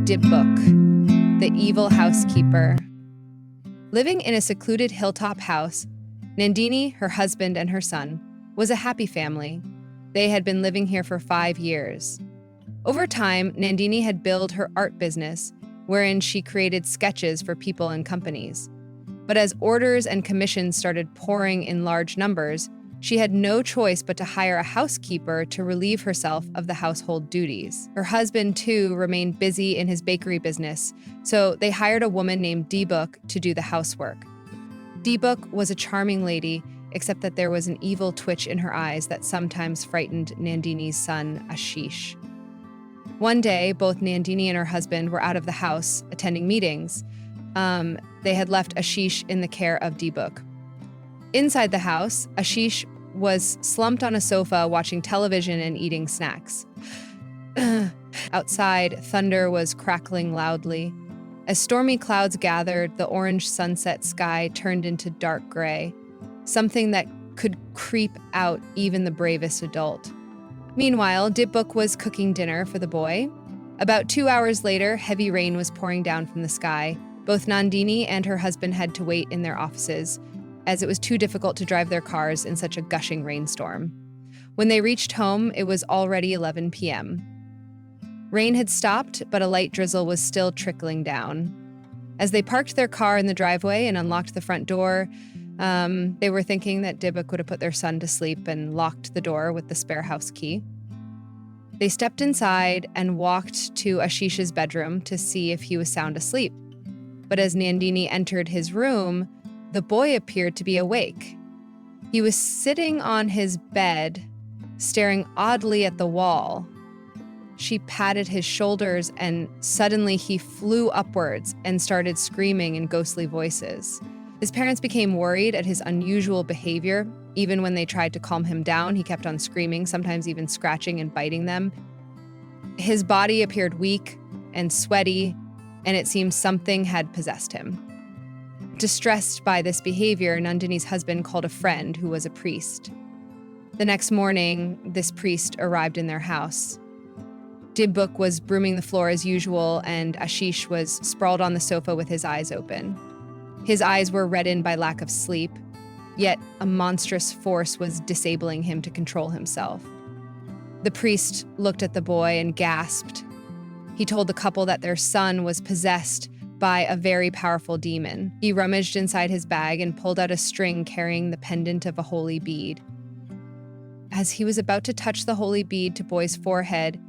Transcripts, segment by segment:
Dibbuk, the evil housekeeper. Living in a secluded hilltop house, Nandini, her husband, and her son was a happy family. They had been living here for 5 years. Over time, Nandini had built her art business, wherein she created sketches for people and companies. But as orders and commissions started pouring in large numbers, she had no choice but to hire a housekeeper to relieve herself of the household duties. Her husband, too, remained busy in his bakery business, so they hired a woman named Dibbuk to do the housework. Dibbuk was a charming lady, except that there was an evil twitch in her eyes that sometimes frightened Nandini's son, Ashish. One day, both Nandini and her husband were out of the house attending meetings. They had left Ashish in the care of Dibbuk. Inside the house, Ashish was slumped on a sofa watching television and eating snacks. Outside, thunder was crackling loudly. As stormy clouds gathered, the orange sunset sky turned into dark gray, something that could creep out even the bravest adult. Meanwhile, Dibbuk was cooking dinner for the boy. About 2 hours later, heavy rain was pouring down from the sky. Both Nandini and her husband had to wait in their offices, as it was too difficult to drive their cars in such a gushing rainstorm. When they reached home, it was already 11 p.m. Rain had stopped, but a light drizzle was still trickling down. As they parked their car in the driveway and unlocked the front door, they were thinking that Dibbuk would have put their son to sleep and locked the door with the spare house key. They stepped inside and walked to Ashish's bedroom to see if he was sound asleep. But as Nandini entered his room, the boy appeared to be awake. He was sitting on his bed, staring oddly at the wall. She patted his shoulders, and suddenly he flew upwards and started screaming in ghostly voices. His parents became worried at his unusual behavior. Even when they tried to calm him down, he kept on screaming, sometimes even scratching and biting them. His body appeared weak and sweaty, and it seemed something had possessed him. Distressed by this behavior, Nandini's husband called a friend who was a priest. The next morning, this priest arrived in their house. Dibbuk was brooming the floor as usual, and Ashish was sprawled on the sofa with his eyes open. His eyes were reddened by lack of sleep, yet a monstrous force was disabling him to control himself. The priest looked at the boy and gasped. He told the couple that their son was possessed by a very powerful demon. He rummaged inside his bag and pulled out a string carrying the pendant of a holy bead. As he was about to touch the holy bead to boy's forehead,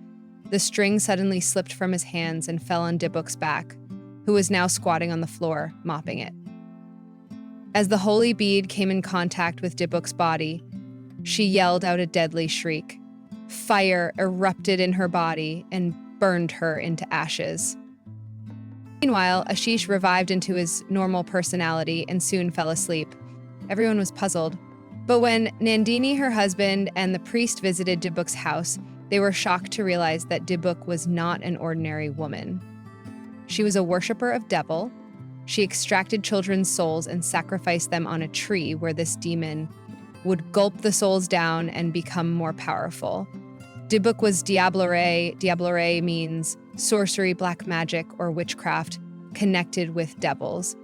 the string suddenly slipped from his hands and fell on Dibbuk's back, who was now squatting on the floor, mopping it. As the holy bead came in contact with Dibbuk's body, she yelled out a deadly shriek. Fire erupted in her body and burned her into ashes. Meanwhile, Ashish revived into his normal personality and soon fell asleep. Everyone was puzzled. But when Nandini, her husband, and the priest visited Dibbuk's house, they were shocked to realize that Dibbuk was not an ordinary woman. She was a worshiper of devil. She extracted children's souls and sacrificed them on a tree where this demon would gulp the souls down and become more powerful. Dibbuk was Diablerie. Diablerie means sorcery, black magic, or witchcraft connected with devils.